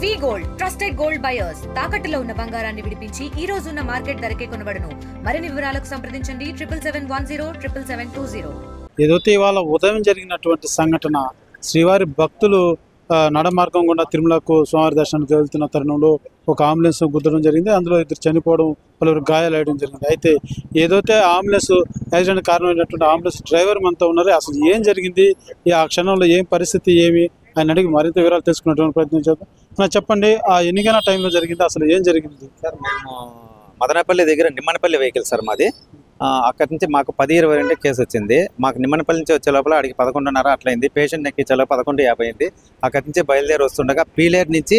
వి gold trusted gold buyers తాకట్టులో ఉన్న బంగారాన్ని విడిపించి ఈ రోజు ఉన్న మార్కెట్ ధరకే కొనబడును. మరిన్ని వివరాలకు సంప్రదించండి 7771077720. ఏదైతే ఇవాళ ఉదయం జరిగినటువంటి సంఘటన శ్రీవారి భక్తులు నడమార్గం గుండా తిరుమలకు స్వామివారి దర్శనానికి వెళ్తున్న తరుణంలో ఒక అంబులెన్స్ గుద్దడం జరిగింది. అందులో ఇద్దరు చనిపోవడం, పలువురు గాయాలయ్యడం జరిగింది. అయితే ఏదైతే అంబులెన్స్ యాక్సిడెంట్ కారణమైనటువంటి అంబులెన్స్ డ్రైవర్ మనతో ఉన్నారు. అసలు ఏం జరిగింది, ఆ క్షణంలో ఏం పరిస్థితి, ఏమి ఆయన అడిగి మరింత వివరాలు తెలుసుకునేటువంటి ప్రయత్నం చేద్దాం. చెప్పండి, ఆ ఎన్నికైన టైంలో జరిగింది, అసలు ఏం జరిగింది? సార్, మేము మదనపల్లి దగ్గర నిమ్మనపల్లి వెహికల్ సార్ మాది. అక్కడి నుంచి మాకు 10:22 కేసు వచ్చింది. మాకు నిమ్మనపల్లి నుంచి వచ్చే లోపల అడిగి 11:30 అట్లయింది. పేషెంట్ ఎక్కించే లోపల 11:50 అయింది. అక్కడి నుంచి బయలుదేరి వస్తుండగా పీలేరు నుంచి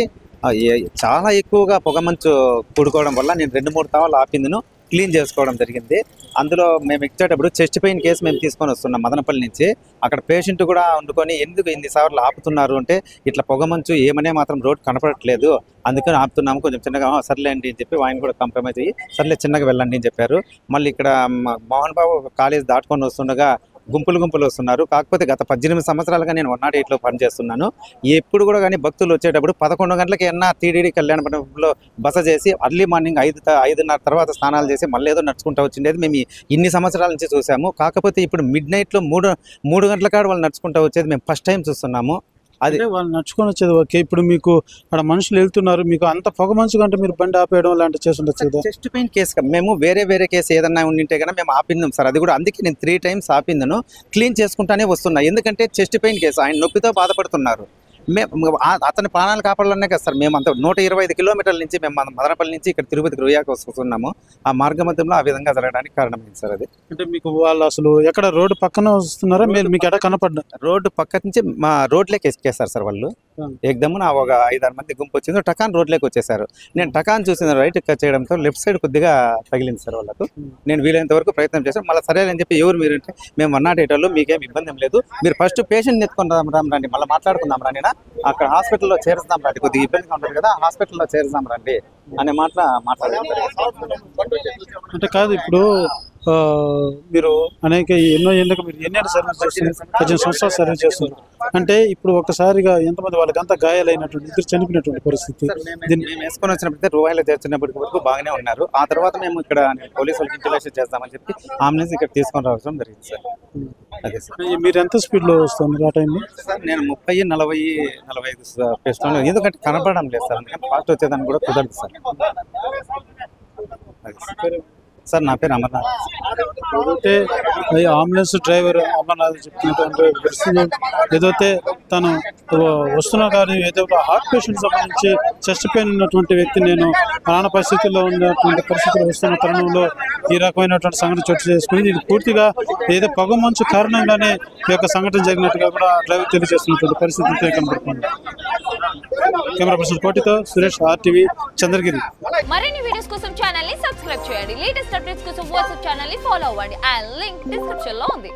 చాలా ఎక్కువగా పొగమంచు కూడుకోవడం వల్ల నేను 2-3 తావాలు ఆపిందును క్లీన్ చేసుకోవడం జరిగింది. అందులో మేము ఎక్కేటప్పుడు చెస్ట్ పెయిన్ కేసు మేము తీసుకొని వస్తున్నాం మదనపల్లి నుంచి. అక్కడ పేషెంట్ కూడా వండుకొని ఎందుకు ఇన్నిసార్లు ఆపుతున్నారు అంటే, ఇట్లా పొగమంచు ఏమనే మాత్రం రోడ్ కనపడట్లేదు, అందుకని ఆపుతున్నాము, కొంచెం చిన్నగా సర్లేండి అని చెప్పి ఆయన కూడా కాంప్రమైజ్ అయ్యి సర్లే చిన్నగా వెళ్ళండి అని చెప్పారు. మళ్ళీ ఇక్కడ మోహన్ బాబు కాలేజ్ దాటుకొని వస్తుండగా గుంపులు వస్తున్నారు. కాకపోతే గత 18 సంవత్సరాలుగా నేను 108లో పనిచేస్తున్నాను. ఎప్పుడు కూడా కానీ భక్తులు వచ్చేటప్పుడు 11 గంటలకి టీటీడీ కళ్యాణ మండపంలో బస చేసి అర్లీ మార్నింగ్ 5:30 తర్వాత స్నానాలు చేసి మళ్ళీ ఏదో నడుచుకుంటూ వచ్చిండేది మేము ఇన్ని సంవత్సరాల నుంచి చూసాము. కాకపోతే ఇప్పుడు మిడ్ నైట్లో 3 గంటల కాడ వాళ్ళు నడుచుకుంటూ వచ్చేది మేము ఫస్ట్ టైం చూస్తున్నాము. అది వాళ్ళు నడుచుకొని వచ్చేది ఓకే. ఇప్పుడు మీకు అక్కడ మనుషులు వెళ్తున్నారు, మీకు అంత పొగ మంచు కంటే మీరు బండి ఆపేయడం లాంటివి చేస్తుండొచ్చు కదా? చెస్ట్ పెయిన్ కేసు మేము వేరే కేసు ఏదన్నా ఉండింటే కన్నా మేము ఆపిందాం సార్. అది కూడా అందుకే నేను 3 టైమ్స్ ఆపిందను, క్లీన్ చేసుకుంటానే వస్తున్నా. ఎందుకంటే చెస్ట్ పెయిన్ కేసు, ఆయన నొప్పితో బాధపడుతున్నారు. అతని ప్రాణాలు కాపాడాలనే కదా సార్ మేము అంత 125 కిలోమీటర్ల నుంచి మేము మదనపల్లి నుంచి ఇక్కడ తిరుపతికి రుయాకి వస్తున్నాము. ఆ మార్గ మధ్యంలో ఆ విధంగా జరగడానికి కారణం ఏంటి సార్? అది అంటే మీకు వాళ్ళు అసలు ఎక్కడ రోడ్డు పక్కన వస్తున్నారా, మీకు ఎక్కడ కనపడ్డా? రోడ్డు పక్క నుంచి మా రోడ్లోకి ఎక్కేస్తారు సార్ వాళ్ళు. ఏకదమ్మున ఒక 5-6 మంది గుంపు వచ్చింది, టకాన్ రోడ్లోకి వచ్చేసారు. నేను టకాన్ చూసిన రైట్ చేయడంతో లెఫ్ట్ సైడ్ కొద్దిగా తగిలింది సార్ వాళ్ళకు. నేను వీలైనంత వరకు ప్రయత్నం చేశాను. మళ్ళీ సరే అని చెప్పి ఎవరు మీరు అంటే, మేము 108లో మీకేం ఇబ్బంది ఏం లేదు, మీరు ఫస్ట్ పేషెంట్ ఎత్తుకొని రండి, మళ్ళీ మాట్లాడుకుందాం రండి, అక్కడ హాస్పిటల్లో చేరుస్తాం రండి, కొద్దిగా ఇబ్బందిగా ఉంటుంది కదా, హాస్పిటల్లో చేరుస్తాం రండి అనే మాట్లాడారు. అంటే కాదు, ఇప్పుడు మీరు అనేక ఎన్నో ఏళ్ళకి మీరు ఎన్ని సర్వీస్ చేస్తున్నారు? 15 సంవత్సరాలు సర్వీస్ చేస్తున్నారు అంటే ఇప్పుడు ఒక్కసారిగా ఎంతమంది వాళ్ళకి అంతా గాయాలైనటువంటి, ఇద్దరు చనిపోయినటువంటి పరిస్థితి. దీన్ని మేము వేసుకొని వచ్చినప్పుడు రూపాయలు చేర్చినప్పటికి వరకు బాగానే ఉన్నారు. ఆ తర్వాత మేము ఇక్కడ పోలీసు వాళ్ళకి ఇంటిలేషన్ చేస్తామని చెప్పి అంబులెన్స్ ఇక్కడ తీసుకొని రావడం జరిగింది సార్. అదే సార్. మీరు ఎంత స్పీడ్లో వస్తున్నారు ఆ టైంలో? సార్ నేను 30-40-45 పేస్తాను, ఎందుకంటే కనపడడం లేదు సార్, అందుకని ఫాస్ట్ వచ్చేదాన్ని కూడా కుదరదు సార్. సార్ నా పేరు అమర్నాథ్. ఏదైతే అంబులెన్స్ డ్రైవర్ అమర్నాథ్ చెప్తున్నటువంటి పరిస్థితులు, ఏదైతే తను వస్తున్నా కానీ ఏదైతే హార్ట్ పేషెంట్ సంబంధించి చెస్ట్ పెయిన్ ఉన్నటువంటి వ్యక్తి, నేను ప్రాణ పరిస్థితుల్లో ఉన్నటువంటి పరిస్థితులు వస్తున్న తరుణంలో ఈ రకమైనటువంటి సంఘటన చోటు చేసుకుని, ఇది పూర్తిగా ఏదో పొగ మంచు కారణంగానే ఈ యొక్క సంఘటన జరిగినట్టుగా కూడా డ్రైవర్ తెలియజేస్తున్నటువంటి పరిస్థితి కనబడుతుంది. కెమెరా పర్సన్ కోటితో సురేష్, RTV, చంద్రగిరి. మరిన్ని వీడియోస్ కోసం ఛానల్ ని సబ్స్క్రైబ్ చేయండి. లేటెస్ట్ అప్డేట్స్ కోసం వాట్సాప్ ఛానల్ ని ఫాలో అవ్వండి. ఆ లింక్ డిస్క్రిప్షన్ లో ఉంది.